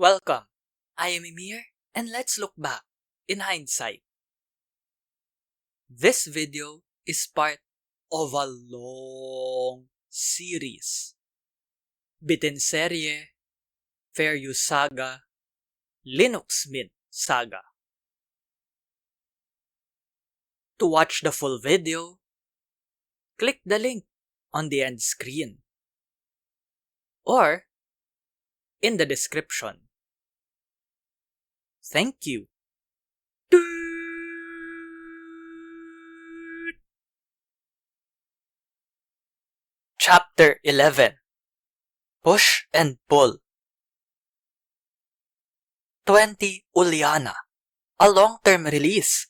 Welcome, I am Emir, and let's look back in hindsight. This video is part of a long series. BTIN Serie, Fair Use Saga, Linux Mint Saga. To watch the full video, click the link on the end screen or in the description. Thank you. Chapter 11 Push and Pull 20 Uliana, a long-term release,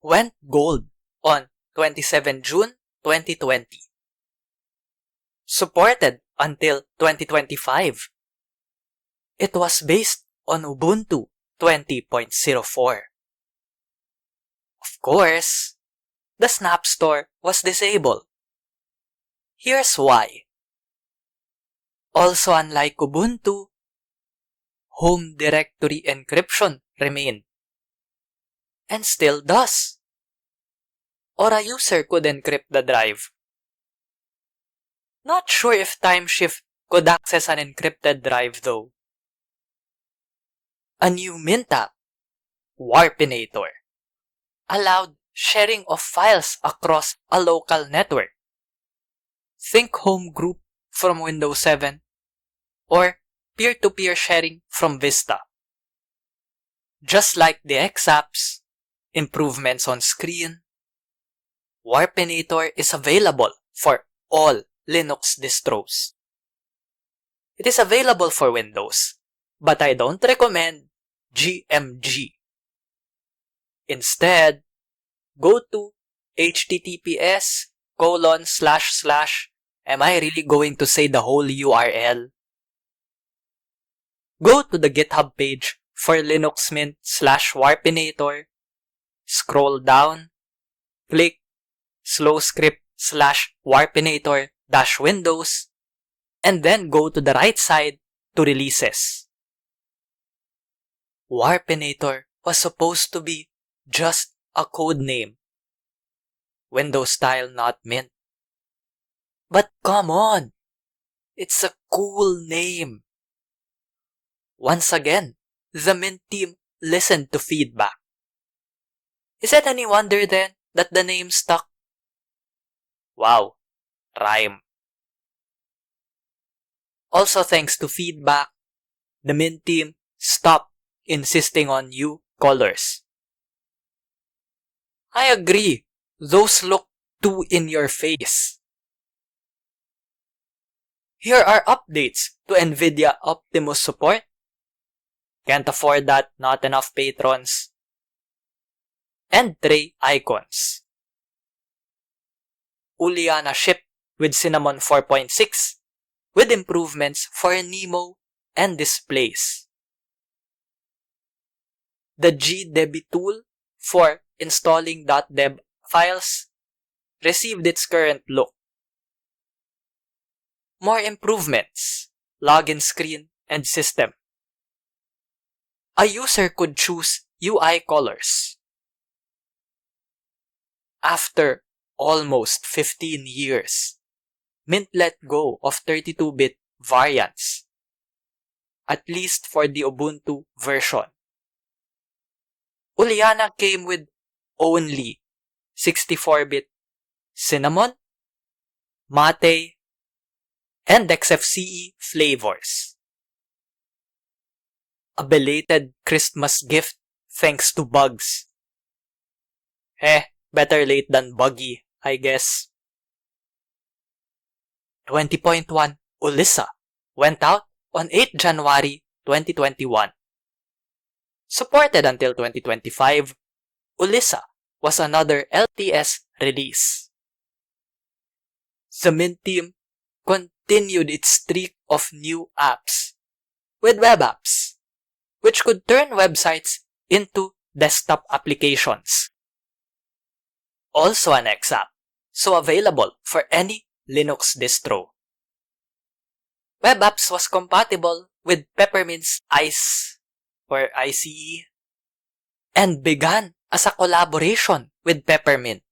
went gold on 27 June 2020. Supported until 2025. It was based on Ubuntu 20.04. Of course, the Snap Store was disabled. Here's why. Also, unlike Ubuntu, home directory encryption remained, and still does. Or a user could encrypt the drive. Not sure if Timeshift could access an encrypted drive though. A new Mint app, Warpinator, allowed sharing of files across a local network. Think home group from Windows 7 or peer-to-peer sharing from Vista. Just like the X apps, improvements on screen, Warpinator is available for all Linux distros. It is available for Windows, but I don't recommend GMG. Instead, go to https:// Am I really going to say the whole URL? Go to the GitHub page for Linux Mint /Warpinator, scroll down, click slowscript/Warpinator-Windows, and then go to the right side to releases. Warpinator was supposed to be just a code name. Windows style, not Mint. But come on! It's a cool name. Once again, the Mint team listened to feedback. Is it any wonder then that the name stuck? Wow, rhyme. Also, thanks to feedback, the Mint team stopped insisting on new colors. I agree, those look too in your face. Here are updates to NVIDIA Optimus support. Can't afford that, not enough patrons. And tray icons. Uliana shipped with Cinnamon 4.6 with improvements for Nemo and displays. The GDebi tool for installing .deb files received its current look. More improvements, login screen and system. A user could choose UI colors. After almost 15 years, Mint let go of 32-bit variants, at least for the Ubuntu version. Uliana came with only 64-bit Cinnamon, Mate, and XFCE flavors. A belated Christmas gift thanks to bugs. Better late than buggy, I guess. 20.1 Odysee went out on 8 January 2021. Supported until 2025, Odysee was another LTS release. The Mint team continued its streak of new apps with web apps, which could turn websites into desktop applications. Also an X app, so available for any Linux distro. Web apps was compatible with Peppermint's ICE or ICE and began as a collaboration with Peppermint.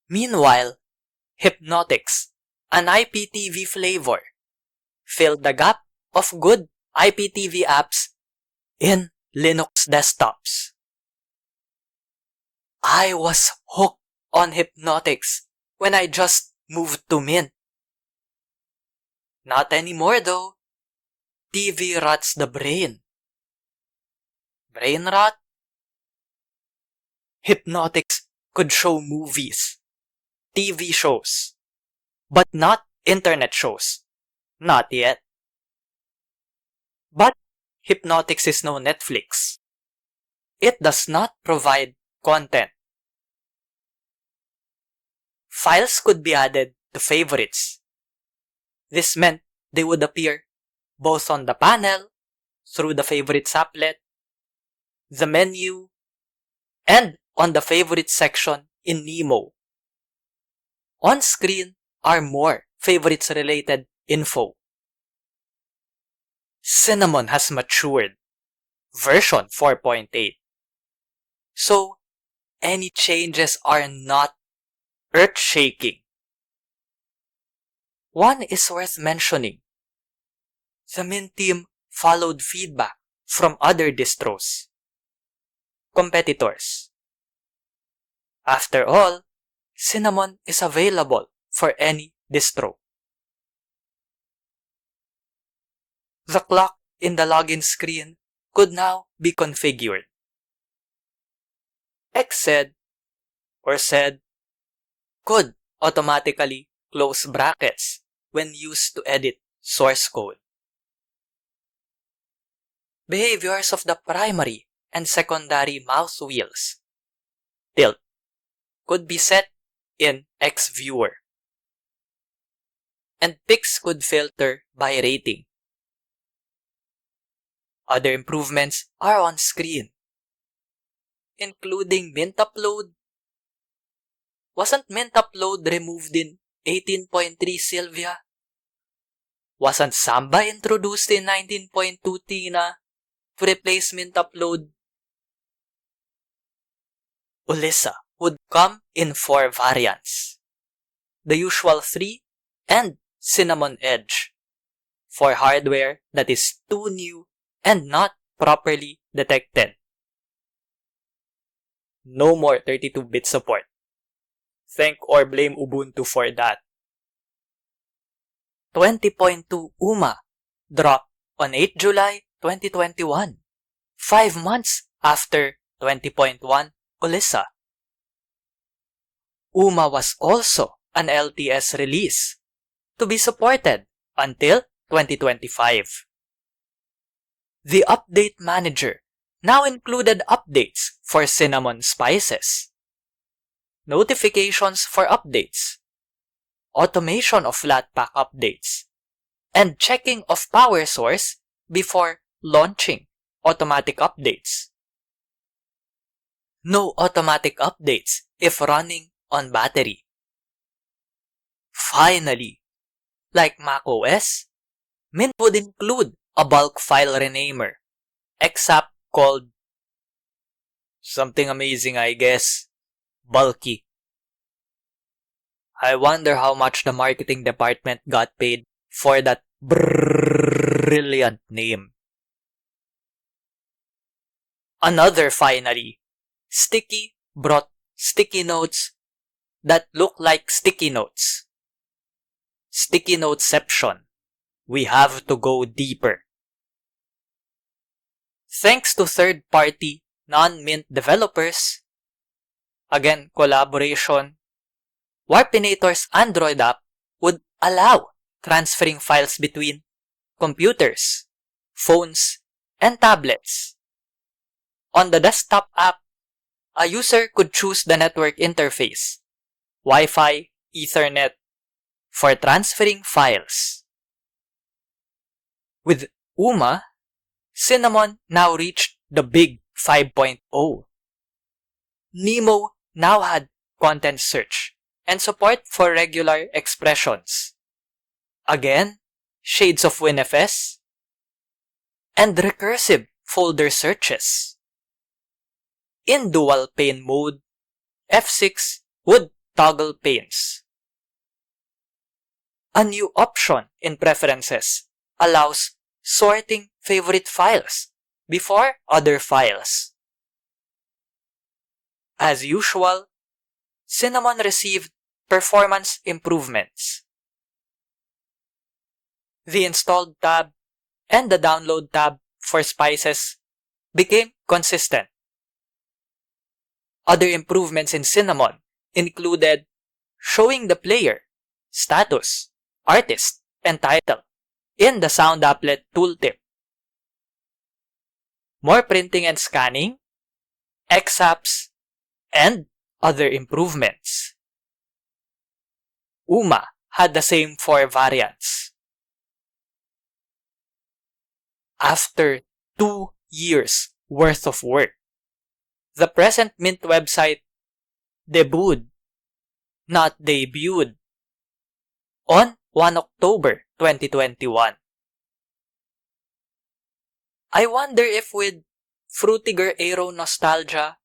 Meanwhile, Hypnotics, an IPTV flavor, filled the gap of good IPTV apps in Linux desktops. I was hooked on Hypnotics when I just moved to Mint. Not anymore though. TV rots the brain. Brain rot? Hypnotics could show movies, TV shows, but not internet shows. Not yet. But Hypnotics is no Netflix. It does not provide content. Files could be added to favorites. This meant they would appear both on the panel, through the favorites applet, the menu, and on the favorites section in Nemo. On screen are more favorites related info. Cinnamon has matured, version 4.8. So, any changes are not earth-shaking. One is worth mentioning. The Mint team followed feedback from other distros, competitors. After all, Cinnamon is available for any distro. The clock in the login screen could now be configured. X said could automatically close brackets when used to edit source code. Behaviors of the primary and secondary mouse wheels, tilt, could be set in XViewer. And picks could filter by rating. Other improvements are on screen, including Mint Upload. Wasn't Mint Upload removed in 18.3 Sylvia? Wasn't Samba introduced in 19.2 Tina to replace Mint Upload? Odysee would come in 4 variants. The usual 3 and Cinnamon Edge for hardware that is too new and not properly detected. No more 32-bit support. Thank or blame Ubuntu for that. 20.2 UMA dropped on 8 July 2021, 5 months after 20.1 Odysee. UMA was also an LTS release to be supported until 2025. The Update Manager now included updates for Cinnamon Spices, notifications for updates, automation of Flatpak updates, and checking of power source before launching automatic updates. No automatic updates if running on battery. Finally, like macOS, Mint would include a bulk file renamer, XApp called something amazing, I guess, bulky. I wonder how much the marketing department got paid for that brilliant name. Another finally, Sticky brought sticky notes that look like sticky notes. Sticky noteception. We have to go deeper. Thanks to third-party, non-Mint developers, again collaboration, Warpinator's Android app would allow transferring files between computers, phones, and tablets. On the desktop app, a user could choose the network interface, Wi-Fi, Ethernet, for transferring files. With UMA, Cinnamon now reached the big 5.0. Nemo now had content search and support for regular expressions. Again, shades of WinFS, and recursive folder searches. In dual pane mode, F6 would toggle panes. A new option in preferences allows sorting favorite files before other files. As usual, Cinnamon received performance improvements. The installed tab and the download tab for spices became consistent. Other improvements in Cinnamon included showing the player, status, artist, and title in the sound applet tooltip, more printing and scanning, XApps, and other improvements. UMA had the same 4 variants. After 2 years worth of work, the present Mint website debuted on 1 October 2021. I wonder if with Frutiger Aero nostalgia,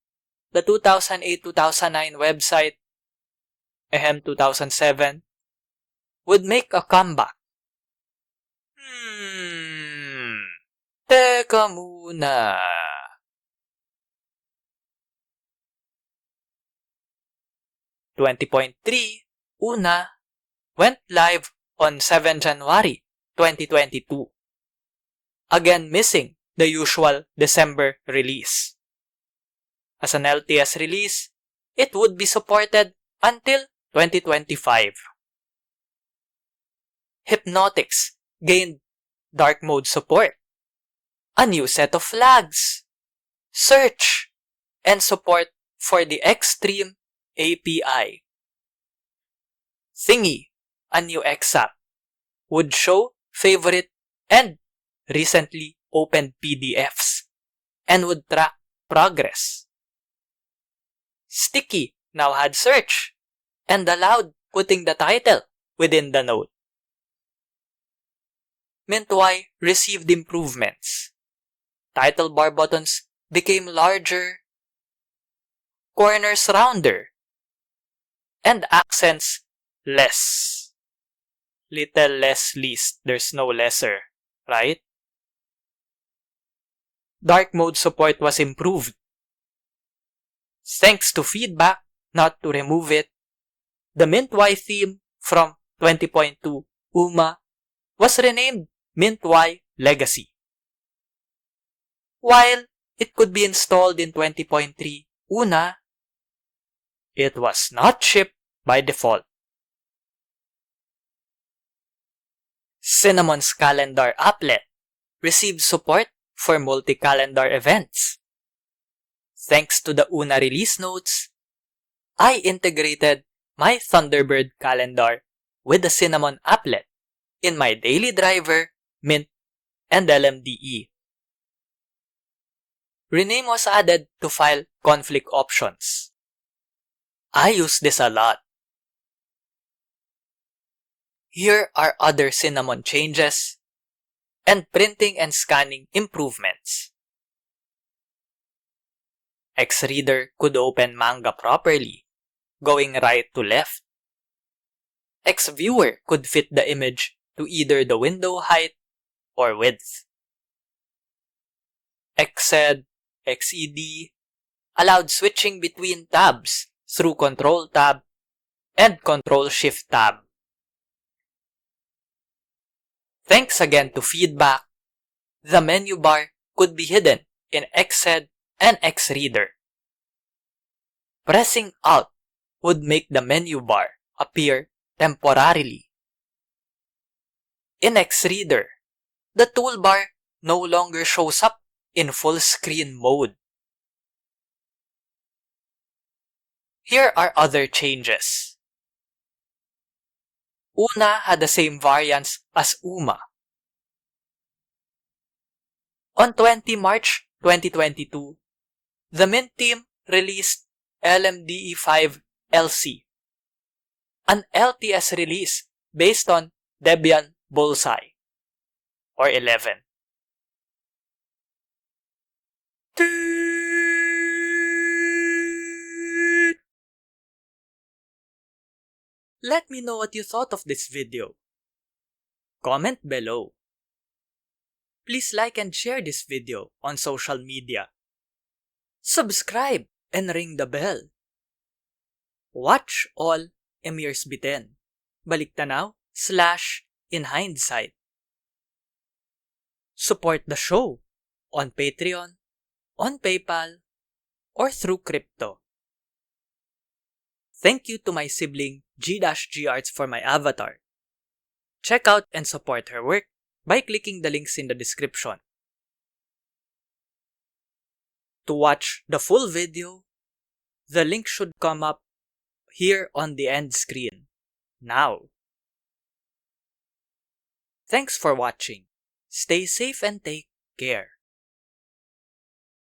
the 2008-2009 website, 2007, would make a comeback. Teka muna. (20.3) Una went live on 7 January 2022. Again missing the usual December release. As an LTS release, it would be supported until 2025. Hypnotics gained dark mode support, a new set of flags, search, and support for the Xstream API. Thingy, a new XApp, would show favorite and recently opened PDFs and would track progress. Sticky now had search and allowed putting the title within the node. MintY received improvements. Title bar buttons became larger, corners rounder, and accents less. Little less least, there's no lesser, right? Dark mode support was improved. Thanks to feedback not to remove it, the MintY theme from 20.2 UMA was renamed MintY Legacy. While it could be installed in 20.3 UNA, it was not shipped by default. Cinnamon's calendar applet received support for multi-calendar events. Thanks to the UNA release notes, I integrated my Thunderbird calendar with the Cinnamon applet in my daily driver, Mint, and LMDE. Rename was added to file conflict options. I use this a lot. Here are other Cinnamon changes and printing and scanning improvements. Xreader could open manga properly, going right to left. Xviewer could fit the image to either the window height or width. Xed, Xed allowed switching between tabs through Control Tab and Control Shift Tab. Thanks again to feedback, the menu bar could be hidden in Xed and Xreader. Pressing Alt would make the menu bar appear temporarily. In Xreader, the toolbar no longer shows up in full screen mode. Here are other changes. UNA had the same variants as UMA. On 20 March 2022, the Mint team released LMDE5 LC, an LTS release based on Debian Bullseye. or 11. Let me know what you thought of this video. Comment below. Please like and share this video on social media. Subscribe and ring the bell. Watch all Emir's BTIN Balik Tanaw / in Hindsight. Support the show on Patreon, on PayPal, or through crypto. Thank you to my sibling G-G Arts for my avatar. Check out and support her work by clicking the links in the description. To watch the full video, the link should come up here on the end screen now. Thanks for watching. Stay safe and take care.